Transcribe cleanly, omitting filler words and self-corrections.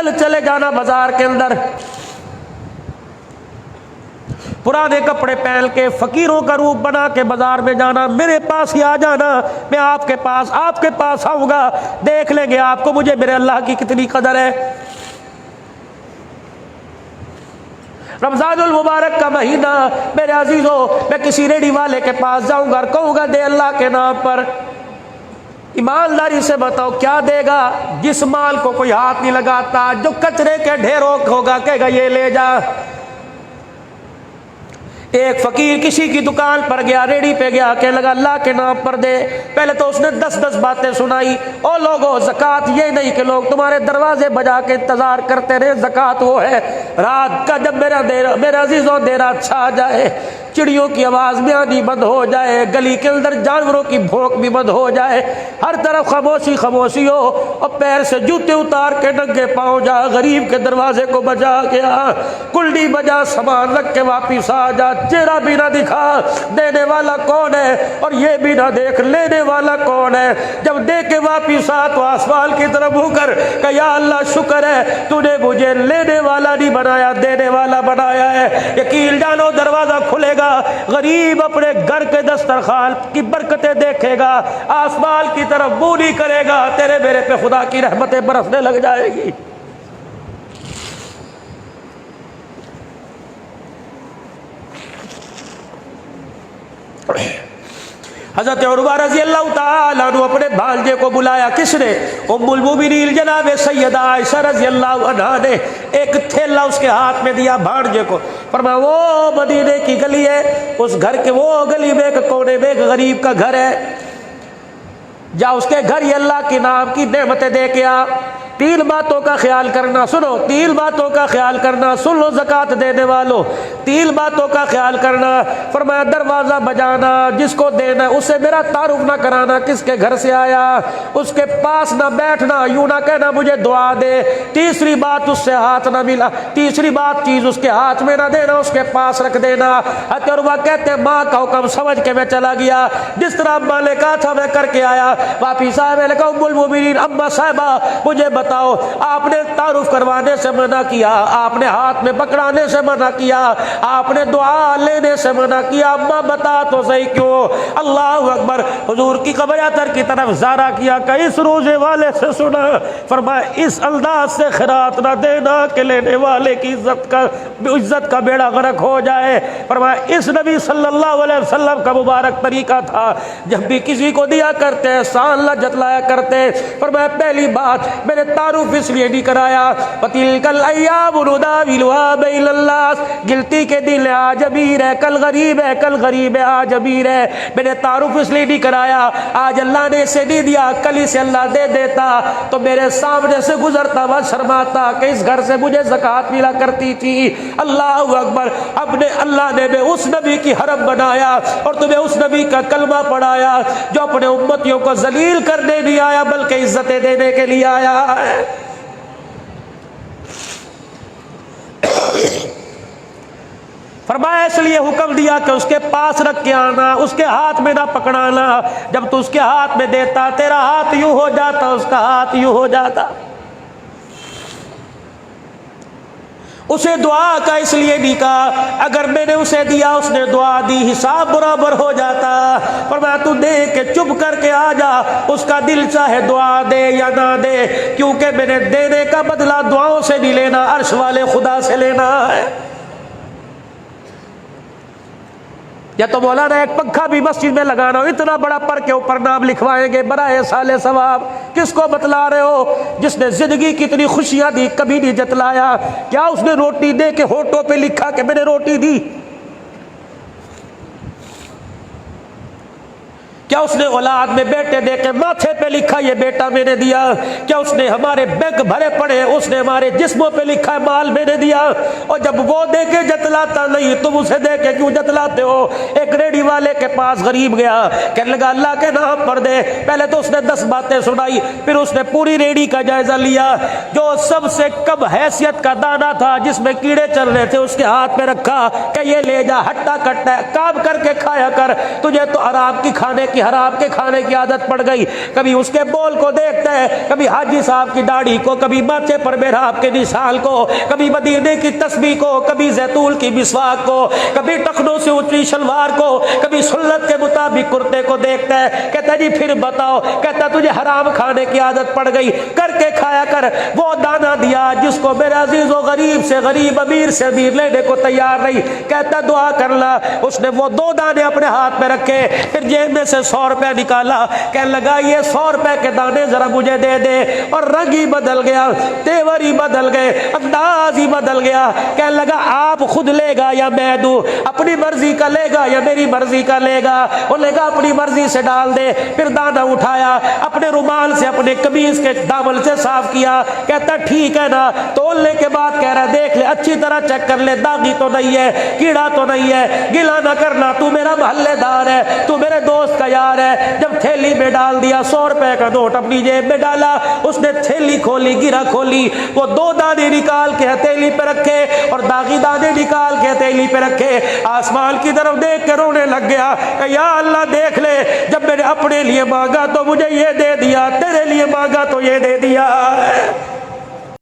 कल चले जाना बाजार के अंदर, पुराने कपड़े पहन के फकीरों का रूप बना के बाजार में जाना, मेरे पास ही आ जाना, मैं आपके पास आऊंगा, देख लेंगे आपको मुझे मेरे अल्लाह की कितनी कदर है। रमजानुल मुबारक का महीना मेरे अजीजों, मैं किसी रेडी वाले के पास जाऊंगा और कहूंगा दे अल्लाह के नाम पर। ईमानदारी से बताओ क्या देगा? जिस माल को कोई हाथ नहीं लगाता, जो कचरे के ढेरों होगा, कहेगा ये ले जा। एक फकीर किसी की दुकान पर गया, रेडी पे गया, कहने लगा अल्लाह के नाम पर दे। पहले तो उसने 10-10 बातें सुनाई। ओ लोगों, ज़कात ये नहीं कि लोग तुम्हारे दरवाजे बजा के इंतजार करते रहे, ज़कात वो है रात का जब मेरा अजीजों देरा अच्छा आ जाए, चिड़ियों की आवाज भी आनी बंद हो जाए, गली के अंदर जानवरों की भौंक भी बंद हो जाए, हर तरफ खामोशी खामोशी हो, और पैर से जूते उतार के नंगे पाँव जा गरीब के दरवाजे को बजा के आ, कुल्डी बजा, सामान रख के वापिस आ जा, चेहरा भी ना दिखा देने वाला कौन है और ये भी ना देख लेने वाला कौन है। जब दे के वापिस आ तो आसमान की तरफ होकर कहा या अल्लाह शुक्र है तूने मुझे लेने वाला नहीं बनाया, देने वाला बनाया है। यकीन जानो दरवाजा खुलेगा, गरीब अपने घर के दस्तरखान की बरकतें देखेगा, आसमान की तरफ मुंह नहीं करेगा, तेरे मेरे पे खुदा की रहमतें बरसने लग जाएगी। हज़रत उर्वा रज़ी अल्लाह ताला अन्हु अपने भांजे को बुलाया। किसने? उम्मुल मोमिनीन जनाब सैयदा आयशा रज़ी अल्लाह अन्हा ने एक थैला उसके हाथ में दिया भांजे को। फरमाया वो मदीने की गली है, उस घर के वो गली में एक कोने में एक गरीब का घर है, जा उसके घर ये अल्लाह के नाम की नेमतें दे के आ। 3 बातों का ख्याल करना, सुनो 3 बातों का ख्याल करना, सुन लो ज़कात देने वालों, 3 बातों का ख्याल करना। फरमाया दरवाज़ा बजाना, जिसको देना उसे मेरा तारुफ ना कराना किसके घर से आया, उसके पास ना बैठना, यूं ना कहना मुझे दुआ दे। तीसरी बात उससे हाथ ना मिला, तीसरी बात चीज़ उसके हाथ में ना देना, उसके पास रख देना। हज़रत कहते माँ का हुक्म समझ के मैं चला गया, जिस तरह अम्मा ने कहा था मैं करके आया। वापिस आया, मैंने कहा उम्मुल मोमिनीन अम्मा साहिबा मुझे बताओ, आपने तारुफ करवाने से मना किया, आपने हाथ में पकड़ाने से मना किया, आपने दुआ लेने से मना किया, अम्मा बता तो सही क्यों? अल्लाह अकबर। हुजूर की कब्र अतर की तरफ ज़ारा किया, कई इस रोजे वाले से सुना, फरमाया इस अंदाज से खैरात ना देना कि लेने वाले की इज्जत का बेड़ा गर्क हो जाए। फरमाया इस नबी सल्लल्लाहु अलैहि वसल्लम का मुबारक तरीका था, जब भी किसी को दिया करते हैं शान ला जतलाया करते। फरमाया पहली बात मैंने तारुफ इसलिए नहीं कराया, पतिलकल अय्याम नुदाविलुहा बैनन्नास, गिलती के दिन आज अमीर है कल गरीब है, कल गरीब है आज अमीर है। मैंने तारुफ इसलिए नहीं कराया, आज अल्लाह ने इसे नहीं दिया कल इसे अल्लाह दे देता तो मेरे सामने से गुजरता हुआ शर्माता कि इस घर से मुझे ज़कात मिला करती थी। अल्लाह अकबर। अपने अल्लाह ने उस नबी की हरम बनाया और तुम्हें उस नबी का कलमा पढ़ाया जो अपने उम्मतियों को जलील करने नहीं आया बल्कि इज्जतें देने के लिए आया है। फरमाया इसलिए हुक्म दिया कि उसके पास रख के आना, उसके हाथ में ना पकड़ाना। जब तू उसके हाथ में देता तेरा हाथ यूं हो जाता, उसका हाथ यूं हो जाता। उसे दुआ का इसलिए नहीं कहा, अगर मैंने उसे दिया उसने दुआ दी हिसाब बराबर हो जाता। फरमाया तू दे के चुप करके आ जा, उसका दिल चाहे दुआ दे या ना दे, क्योंकि मैंने देने का बदला दुआओं से नहीं लेना, अर्श वाले खुदा से लेना है। या तो मौलाना एक पंखा भी मस्जिद में लगाना हो, इतना बड़ा पर के ऊपर नाम लिखवाएंगे बराए साले सवाब। किसको बतला रहे हो? जिसने जिंदगी की इतनी खुशियां दी कभी नहीं जतलाया। क्या उसने रोटी दे के होठों पे लिखा कि मैंने रोटी दी? क्या उसने औलाद में बेटे दे के माथे पे लिखा ये बेटा मैंने दिया? क्या उसने हमारे बैंक भरे पड़े उसने हमारे जिस्मों पे लिखा माल मैंने दिया? और जब वो दे के जतलाता नहीं तुम उसे दे के क्यों जतलाते हो? एक रेडी वाले के पास गरीब गया, कहने लगा अल्लाह के नाम पर दे। पहले तो उसने 10 बातें सुनाई, फिर उसने पूरी रेडी का जायजा लिया। जो सबसे कम हैसियत का दाना था जिसमें कीड़े चल रहे थे उसके हाथ में रखा कि ये ले जा, हट्टा कट्टा काम करके खाया कर, तुझे तो आराम की खाने की हराम के खाने की आदत पड़ गई। कभी उसके बोल को देखता है, कभी हाजी साहब की दाढ़ी को, कभी माथे पर मेहराब के निशान को, कभी मदीने की तस्बीह को, कभी जैतून की मिसवाक को, कभी टखनों से ऊंची शलवार को, कभी सुन्नत के मुताबिक कुर्ते को देखता है। कहता जी फिर बताओ, कहता तुझे हराम खाने की आदत पड़ गई, करके खाया कर। वो दाना दिया जिसको मेरे अजीज व गरीब से गरीब, अमीर से अमीर लेने को तैयार नहीं। कहता दुआ कर ला। उसने वो 2 दाने अपने हाथ में रखे, फिर जेब में से 100 रुपया निकाला, कहने लगा ये 100 रुपए के दाने जरा मुझे दे दे। और रंग ही बदल गया, तेवर ही बदल गए, अंदाज ही बदल गया। कहने लगा आप खुद लेगा या मैं दूं, अपनी मर्जी का लेगा या मेरी मर्जी का लेगा? वो लेगा अपनी मर्जी से डाल दे। फिर दाना उठाया, अपने रुमाल से अपने कमीज के दामन से साफ किया। कहता ठीक है ना? तोलने के बाद कह रहा देख ले, अच्छी तरह चेक कर ले, दागी तो नहीं है, कीड़ा तो नहीं है, गिला ना करना, तू मेरा मोहल्लेदार है, तू मेरे दोस्त का यार है। जब थैली में डाल दिया, 100 रुपए का नोट अपनी जेब में डाला, उसने थैली खोली, गिरा खोली, वो 2 दाने निकाल के हथेली पे रखे और दागी दाने निकाल के हथेली पे रखे। आसमान की तरफ देख के रोने लग गया, या अल्लाह देख ले, जब मैंने अपने लिए मांगा तो मुझे ये दे दिया, तेरे लिए मांगा तो ये दे दिया।